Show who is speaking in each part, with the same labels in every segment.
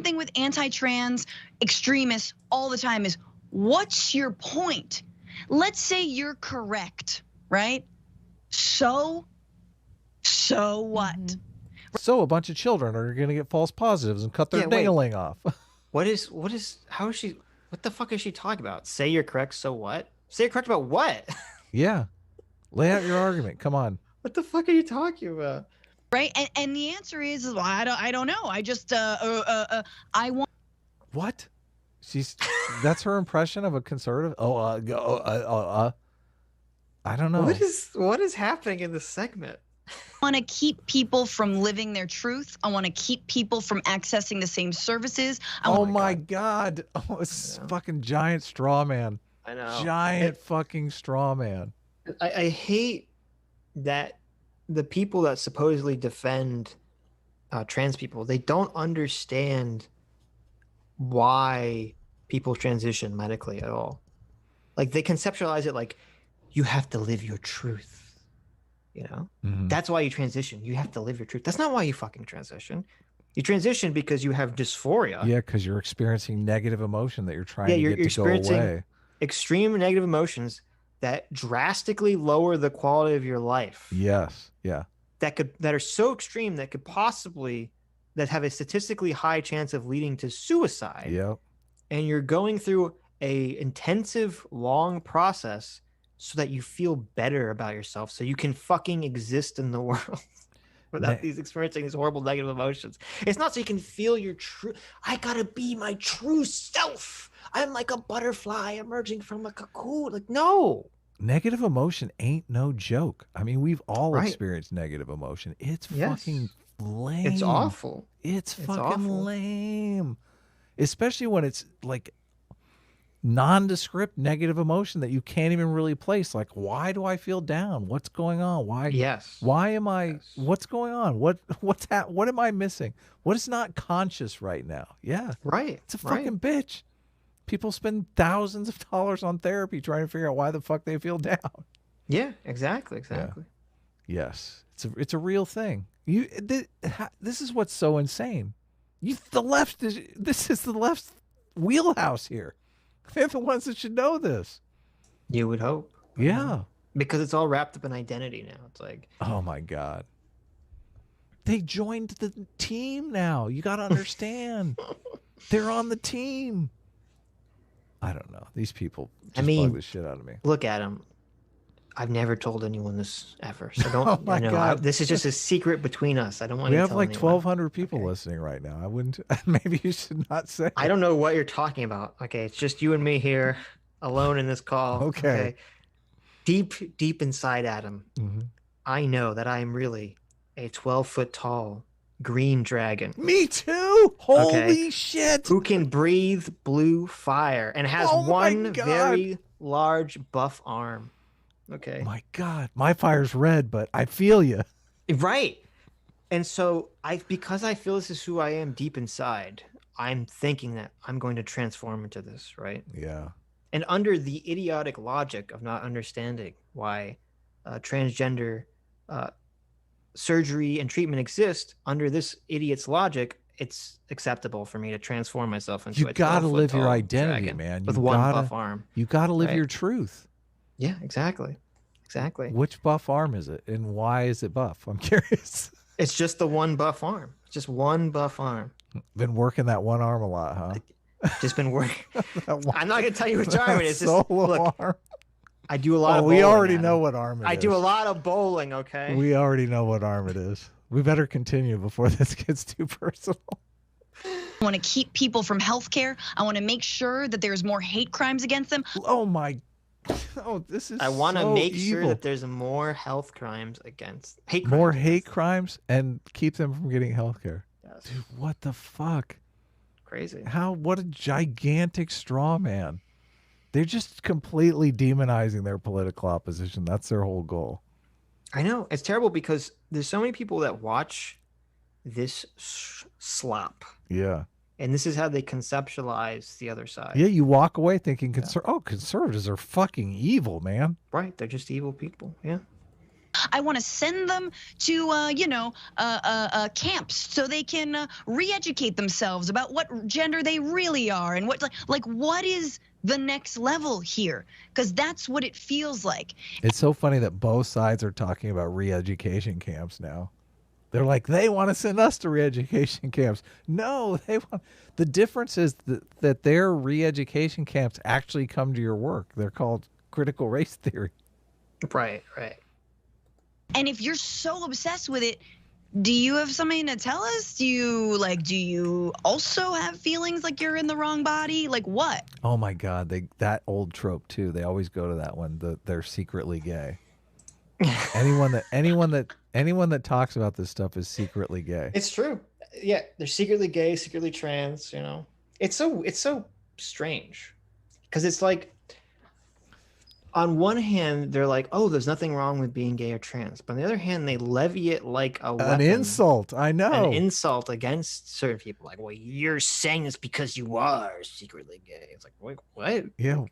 Speaker 1: thing with anti-trans extremists all the time is, what's your point? Let's say you're correct, right? So what?
Speaker 2: So a bunch of children are going to get false positives and cut their dangling off.
Speaker 3: What the fuck is she talking about? Say you're correct, so what? Say you're correct about what?
Speaker 2: Yeah. Lay out your argument. Come on.
Speaker 3: What the fuck are you talking about?
Speaker 1: Right? And the answer is, well, I don't know. I just, I want.
Speaker 2: What? That's her impression of a conservative? I don't know.
Speaker 3: What is happening in this segment?
Speaker 1: I want to keep people from living their truth. I want to keep people from accessing the same services.
Speaker 2: Oh my God. Oh, it's fucking giant straw man.
Speaker 3: I know.
Speaker 2: Giant fucking straw man.
Speaker 3: I hate that the people that supposedly defend trans people, they don't understand why people transition medically at all. Like, they conceptualize it like, you have to live your truth. You know, that's why you transition. You have to live your truth. That's not why you fucking transition. You transition because you have dysphoria.
Speaker 2: Yeah, because you're experiencing negative emotion that you're trying to get to go away.
Speaker 3: Extreme negative emotions that drastically lower the quality of your life.
Speaker 2: Yes. Yeah.
Speaker 3: That are so extreme that have a statistically high chance of leading to suicide.
Speaker 2: Yep.
Speaker 3: And you're going through a intensive, long process so that you feel better about yourself, so you can fucking exist in the world without experiencing these horrible negative emotions. It's not so you can feel your true, I gotta be my true self. I'm like a butterfly emerging from a cocoon. Like, no.
Speaker 2: Negative emotion ain't no joke. I mean, we've all experienced negative emotion. It's fucking lame.
Speaker 3: It's awful.
Speaker 2: It's fucking lame. Especially when it's like nondescript negative emotion that you can't even really place. Like, why do I feel down? What's going on? Why?
Speaker 3: Yes.
Speaker 2: Why am I? What's going on? What am I missing? What is not conscious right now? Yeah.
Speaker 3: Right.
Speaker 2: It's a fucking bitch. People spend thousands of dollars on therapy trying to figure out why the fuck they feel down.
Speaker 3: Yeah. Exactly.
Speaker 2: Yeah. Yes. It's a real thing. This is what's so insane. This is the left's wheelhouse here. They're the ones that should know this.
Speaker 3: You would hope.
Speaker 2: Yeah.
Speaker 3: Because it's all wrapped up in identity now. It's like,
Speaker 2: oh my God. They joined the team now. You got to understand. They're on the team. I don't know. These people just bug the shit out of me.
Speaker 3: Look at them. I've never told anyone this ever. So don't.
Speaker 2: Oh my God.
Speaker 3: This is just a secret between us. I don't want to tell anyone.
Speaker 2: We have like 1,200 people listening right now. I wouldn't. Maybe you should not say.
Speaker 3: I don't know what you're talking about. Okay, it's just you and me here, alone in this call.
Speaker 2: Okay.
Speaker 3: Deep inside Adam, I know that I am really a 12-foot tall green dragon.
Speaker 2: Me too. Holy shit!
Speaker 3: Who can breathe blue fire and has one very large buff arm. Okay.
Speaker 2: My God, my fire's red, but I feel you.
Speaker 3: Right. And so because I feel this is who I am deep inside, I'm thinking that I'm going to transform into this, right?
Speaker 2: Yeah.
Speaker 3: And under the idiotic logic of not understanding why transgender surgery and treatment exist, under this idiot's logic, it's acceptable for me to transform myself into a 12-foot
Speaker 2: You got to live your identity,
Speaker 3: dragon
Speaker 2: man.
Speaker 3: With one buff arm.
Speaker 2: You got to live your truth.
Speaker 3: Yeah, exactly. Exactly.
Speaker 2: Which buff arm is it, and why is it buff? I'm curious.
Speaker 3: It's just the one buff arm. Just one buff arm.
Speaker 2: Been working that one arm a lot, huh?
Speaker 3: Just been working. I'm not gonna tell you which arm it is.
Speaker 2: Arm.
Speaker 3: I do a lot of bowling.
Speaker 2: We already know what arm it is.
Speaker 3: I do a lot of bowling, okay?
Speaker 2: We already know what arm it is. We better continue before this gets too personal.
Speaker 1: I want to keep people from healthcare. I want to make sure that there's more hate crimes against them.
Speaker 2: Oh my! Oh, this is.
Speaker 3: I want to
Speaker 2: so
Speaker 3: make
Speaker 2: evil.
Speaker 3: sure that there's more health crimes against hate.
Speaker 2: More hate crimes and keep them from getting healthcare.
Speaker 3: Yes.
Speaker 2: Dude, what the fuck?
Speaker 3: Crazy.
Speaker 2: What a gigantic straw man. They're just completely demonizing their political opposition. That's their whole goal.
Speaker 3: I know. It's terrible because there's so many people that watch this slop.
Speaker 2: Yeah.
Speaker 3: And this is how they conceptualize the other side.
Speaker 2: Yeah, you walk away thinking, conservatives are fucking evil, man.
Speaker 3: Right. They're just evil people. Yeah.
Speaker 1: I want to send them to, camps so they can re-educate themselves about what gender they really are and what is the next level here, because that's what it feels like.
Speaker 2: It's so funny that both sides are talking about re-education camps now. They're like, they want to send us to re-education camps. No, the difference is that their re-education camps actually come to your work. They're called critical race theory.
Speaker 3: Right.
Speaker 1: And if you're so obsessed with it, do you have something to tell us? Do you also have feelings like you're in the wrong body? Like what?
Speaker 2: Oh my God, that old trope too. They always go to that one. They're secretly gay. anyone that talks about this stuff is secretly gay.
Speaker 3: It's true. Yeah, they're secretly gay, secretly trans. It's so strange, because it's like, on one hand, they're like, oh, there's nothing wrong with being gay or trans. But on the other hand, they levy it like a weapon.
Speaker 2: An insult, I know.
Speaker 3: An insult against certain people. Like, well, you're saying this because you are secretly gay. It's like, wait, what?
Speaker 2: Yeah.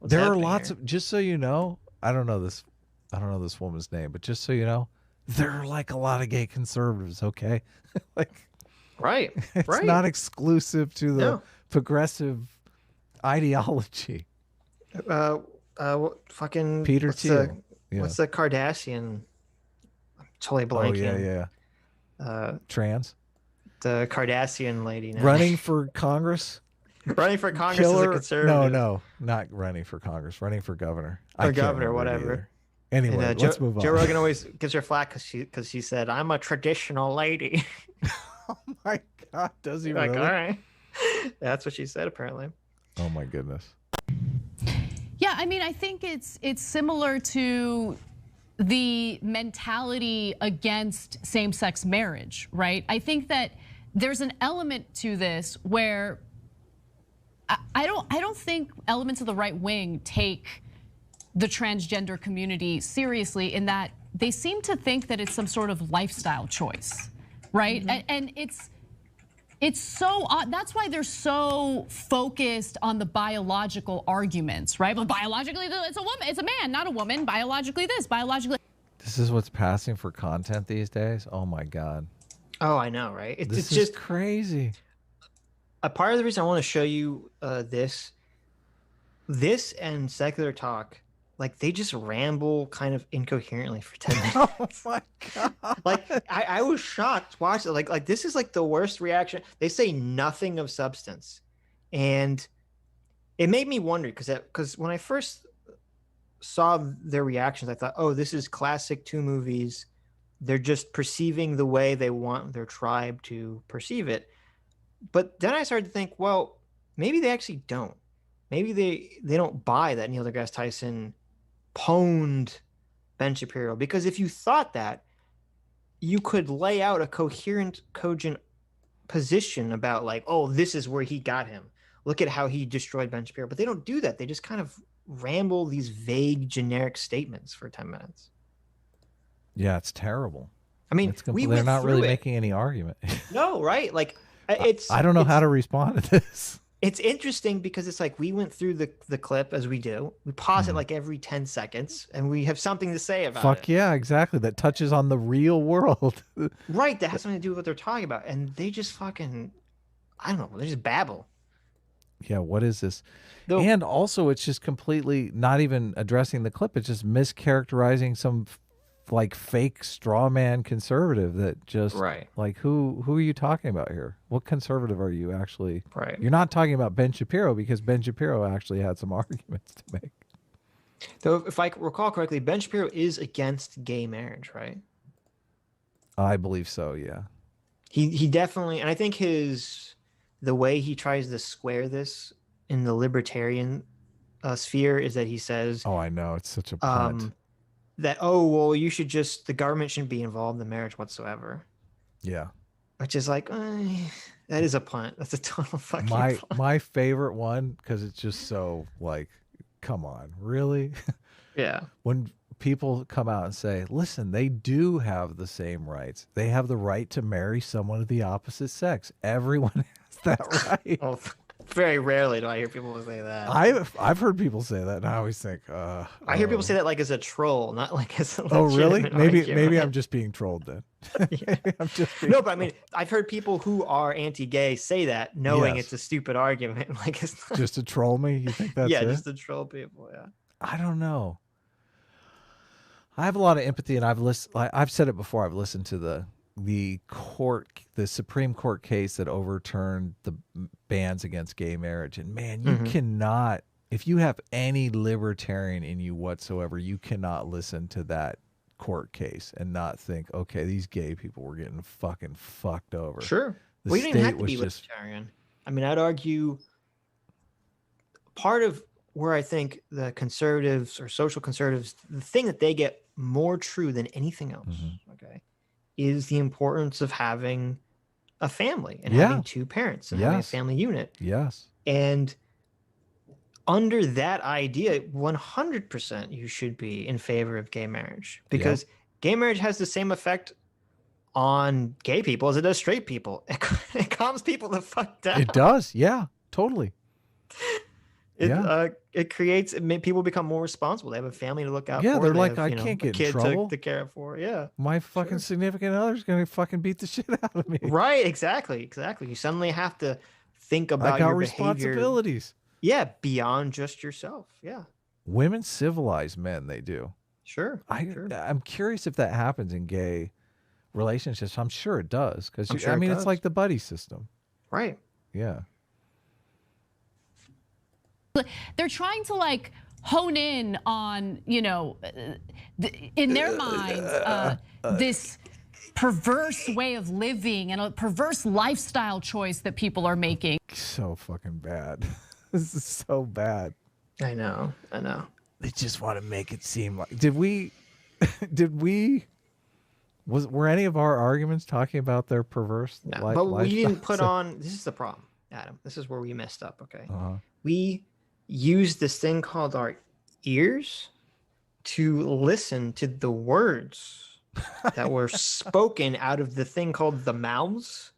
Speaker 2: There are lots of, just so you know, I don't know this woman's name, but just so you know, there are like a lot of gay conservatives, okay?
Speaker 3: Right.
Speaker 2: It's not exclusive to the progressive ideology.
Speaker 3: Fucking
Speaker 2: Peter Thiel.
Speaker 3: What's the Kardashian? I'm totally blanking.
Speaker 2: Oh yeah. Trans.
Speaker 3: The Kardashian lady now.
Speaker 2: Running for Congress.
Speaker 3: Running for Congress as a conservative.
Speaker 2: No, not running for Congress. Running for governor.
Speaker 3: Or governor, whatever.
Speaker 2: Anyway, let's move on.
Speaker 3: Joe Rogan always gives her flack because she said, "I'm a traditional lady."
Speaker 2: Oh my God, does he
Speaker 3: like,
Speaker 2: really?
Speaker 3: All right. That's what she said, apparently.
Speaker 2: Oh my goodness.
Speaker 4: Yeah, I mean, I think it's similar to the mentality against same-sex marriage, right? I think that there's an element to this where I don't think elements of the right wing take the transgender community seriously, in that they seem to think that it's some sort of lifestyle choice, right? Mm-hmm. And it's so odd. That's why they're so focused on the biological arguments, right? Well, biologically, it's a woman, it's a man, not a woman. Biologically this, biologically.
Speaker 2: This is what's passing for content these days. Oh my God.
Speaker 3: Oh, I know, right?
Speaker 2: It's just crazy.
Speaker 3: A part of the reason I want to show you this and secular talk, like, they just ramble kind of incoherently for 10 minutes.
Speaker 2: Oh my God.
Speaker 3: Like, I was shocked watching it. Like this is like the worst reaction. They say nothing of substance. And it made me wonder, because when I first saw their reactions, I thought, oh, this is classic two movies. They're just perceiving the way they want their tribe to perceive it. But then I started to think, well, maybe they actually don't. Maybe they don't buy that Neil deGrasse Tyson pwned Ben Shapiro, because if you thought that, you could lay out a coherent, cogent position about, like, oh, this is where he got him. Look at how he destroyed Ben Shapiro. But they don't do that. They just kind of ramble these vague, generic statements for 10 minutes.
Speaker 2: Yeah, it's terrible.
Speaker 3: I mean,
Speaker 2: they're not really making any argument.
Speaker 3: No, right? Like,
Speaker 2: I don't know how to respond to this.
Speaker 3: It's interesting because it's like, we went through the clip as we do. We pause it like every 10 seconds and we have something to say about it.
Speaker 2: Fuck yeah, exactly. That touches on the real world.
Speaker 3: Right. That has something to do with what they're talking about. And they just fucking, I don't know, they just babble.
Speaker 2: Yeah, what is this? And also, it's just completely not even addressing the clip. It's just mischaracterizing some like fake straw man conservative that just like, who are you talking about here? What conservative are you actually?
Speaker 3: Right.
Speaker 2: You're not talking about Ben Shapiro, because Ben Shapiro actually had some arguments to make.
Speaker 3: Though, if I recall correctly, Ben Shapiro is against gay marriage, right?
Speaker 2: I believe so. Yeah.
Speaker 3: He definitely, and I think the way he tries to square this in the libertarian sphere is that he says,
Speaker 2: "Oh, I know, it's such a punt."
Speaker 3: That, oh, well, the government shouldn't be involved in marriage whatsoever.
Speaker 2: Yeah.
Speaker 3: Which is like, that is a punt. That's a total fucking punt.
Speaker 2: My favorite one, because it's just so like, come on, really?
Speaker 3: Yeah.
Speaker 2: When people come out and say, listen, they do have the same rights. They have the right to marry someone of the opposite sex. Everyone has that right.
Speaker 3: Oh, Very rarely do I hear people say that.
Speaker 2: I've heard people say that, and I always think,
Speaker 3: I hear people say that like as a troll, not like as a
Speaker 2: oh, really?
Speaker 3: legitimate
Speaker 2: Maybe
Speaker 3: argument.
Speaker 2: I'm just being trolled then. Maybe I'm just being
Speaker 3: No, but I mean, I've heard people who are anti-gay say that, knowing
Speaker 2: Yes.
Speaker 3: it's a stupid argument. Like it's not,
Speaker 2: just to troll me. You think that's
Speaker 3: yeah,
Speaker 2: it?
Speaker 3: just to troll people. Yeah.
Speaker 2: I don't know. I have a lot of empathy, and I've said it before. I've listened to the Supreme Court case that overturned the bans against gay marriage, and man, you cannot, if you have any libertarian in you whatsoever, you cannot listen to that court case and not think, okay, these gay people were getting fucking fucked over.
Speaker 3: Sure.
Speaker 2: The
Speaker 3: Well, you don't even
Speaker 2: state
Speaker 3: have to
Speaker 2: was
Speaker 3: be
Speaker 2: just
Speaker 3: libertarian. I mean, I'd argue part of where I think the conservatives or social conservatives, the thing that they get more true than anything else, okay, is the importance of having a family and having two parents and having a
Speaker 2: Yes.
Speaker 3: family unit.
Speaker 2: yes.
Speaker 3: And under that idea, 100% you should be in favor of gay marriage, because gay marriage has the same effect on gay people as it does straight people. It calms people the fuck down.
Speaker 2: It does. Yeah, totally.
Speaker 3: It creates, people become more responsible. They have a family to look out for.
Speaker 2: Yeah, they're
Speaker 3: They
Speaker 2: like,
Speaker 3: have,
Speaker 2: I
Speaker 3: you know,
Speaker 2: can't
Speaker 3: a
Speaker 2: get in
Speaker 3: kid
Speaker 2: trouble.
Speaker 3: to care for. Yeah.
Speaker 2: My fucking significant other's going to fucking beat the shit out of me.
Speaker 3: Right. Exactly. You suddenly have to think about
Speaker 2: I got
Speaker 3: your
Speaker 2: responsibilities.
Speaker 3: behavior. Yeah. Beyond just yourself. Yeah.
Speaker 2: Women civilize men. They do.
Speaker 3: Sure.
Speaker 2: I'm curious if that happens in gay relationships. I'm sure it does. Because,
Speaker 3: I'm sure
Speaker 2: I mean,
Speaker 3: it
Speaker 2: it's
Speaker 3: does.
Speaker 2: like the buddy system.
Speaker 3: Right.
Speaker 2: Yeah.
Speaker 4: They're trying to like hone in on, you know, in their minds, this perverse way of living and a perverse lifestyle choice that people are making.
Speaker 2: So fucking bad. This is so bad.
Speaker 3: I know.
Speaker 2: They just want to make it seem like, were any of our arguments talking about their perverse
Speaker 3: No, but we didn't
Speaker 2: lifestyles?
Speaker 3: put on, this is the problem, Adam. This is where we messed up, okay?
Speaker 2: Uh-huh.
Speaker 3: We used this thing called our ears to listen to the words that were spoken out of the thing called the mouths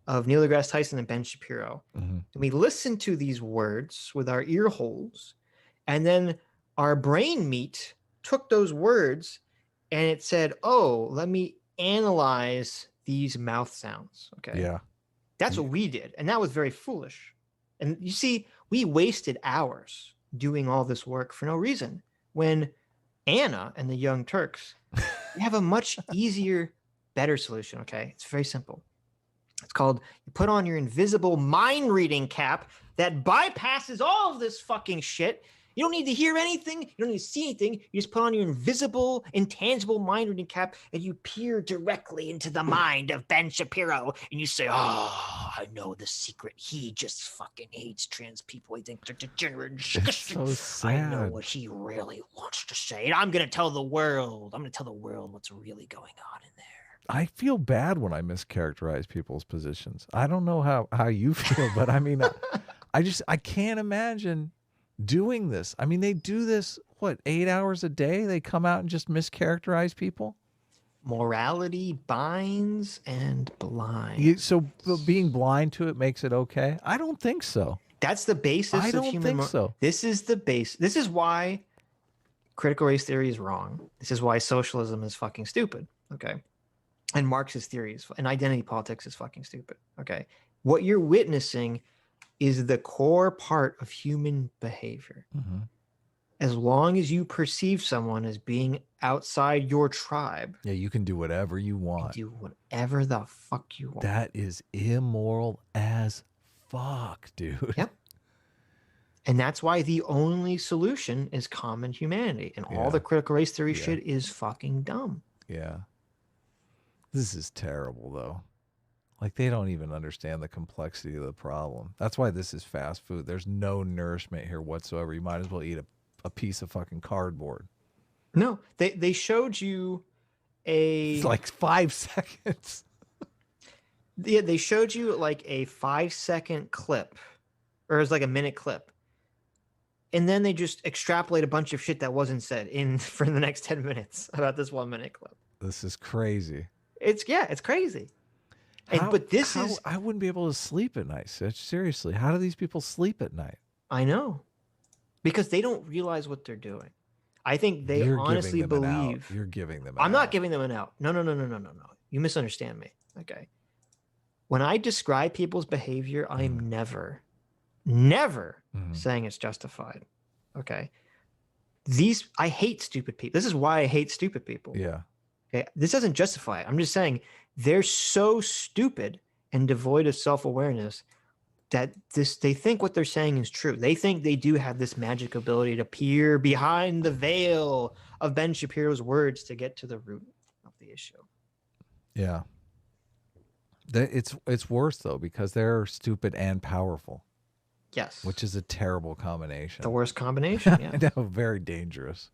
Speaker 3: of Neil deGrasse Tyson and Ben Shapiro. And we listened to these words with our ear holes, and then our brain meat took those words and it said, oh, let me analyze these mouth sounds. Okay.
Speaker 2: Yeah.
Speaker 3: That's what we did. And that was very foolish. And you see, we wasted hours doing all this work for no reason, when Anna and the Young Turks have a much easier, better solution. Okay. It's very simple. It's called, you put on your invisible mind reading cap that bypasses all of this fucking shit. You don't need to hear anything. You don't need to see anything. You just put on your invisible, intangible mind reading cap and you peer directly into the mind of Ben Shapiro. And you say, oh, I know the secret. He just fucking hates trans people. He thinks they're degenerate.
Speaker 2: It's so sad.
Speaker 3: I know what he really wants to say. And I'm going to tell the world. I'm going to tell the world what's really going on in there.
Speaker 2: I feel bad when I mischaracterize people's positions. I don't know how you feel, but I mean, I can't imagine doing this. I mean, they do this, what, 8 hours a day? They come out and just mischaracterize people?
Speaker 3: Morality binds and blinds.
Speaker 2: So being blind to it makes it okay? I don't think so.
Speaker 3: That's the basis
Speaker 2: I
Speaker 3: of
Speaker 2: don't
Speaker 3: human
Speaker 2: think so.
Speaker 3: This is the base. This is why critical race theory is wrong. This is why socialism is fucking stupid. Okay. And Marxist theories and identity politics is fucking stupid. Okay. What you're witnessing is the core part of human behavior. As long as you perceive someone as being outside your tribe,
Speaker 2: Yeah, you can do whatever you want.
Speaker 3: do whatever the fuck you want.
Speaker 2: That is immoral as fuck, dude.
Speaker 3: Yep. And that's why the only solution is common humanity. And all the critical race theory shit is fucking dumb.
Speaker 2: Yeah. This is terrible, though. Like, they don't even understand the complexity of the problem. That's why this is fast food. There's no nourishment here whatsoever. You might as well eat a piece of fucking cardboard.
Speaker 3: No, they showed you
Speaker 2: It's like 5 seconds.
Speaker 3: Yeah, they showed you like a 5-second clip, or it was like a minute clip. And then they just extrapolate a bunch of shit that wasn't said in for the next 10 minutes about this 1 minute clip.
Speaker 2: This is crazy.
Speaker 3: It's crazy. But this is,
Speaker 2: I wouldn't be able to sleep at night. Seriously, how do these people sleep at night?
Speaker 3: I know, because they don't realize what they're doing. I think they honestly believe.
Speaker 2: You're giving them.
Speaker 3: I'm not giving them an out. No. You misunderstand me. Okay. When I describe people's behavior, I'm never saying it's justified. Okay. I hate stupid people. This is why I hate stupid people.
Speaker 2: Yeah.
Speaker 3: Okay. This doesn't justify it. I'm just saying they're so stupid and devoid of self-awareness that they think what they're saying is true. They think they do have this magic ability to peer behind the veil of Ben Shapiro's words to get to the root of the issue.
Speaker 2: Yeah. It's worse though, because they're stupid and powerful.
Speaker 3: Yes.
Speaker 2: Which is a terrible combination.
Speaker 3: The worst combination. Yeah.
Speaker 2: I know, very dangerous.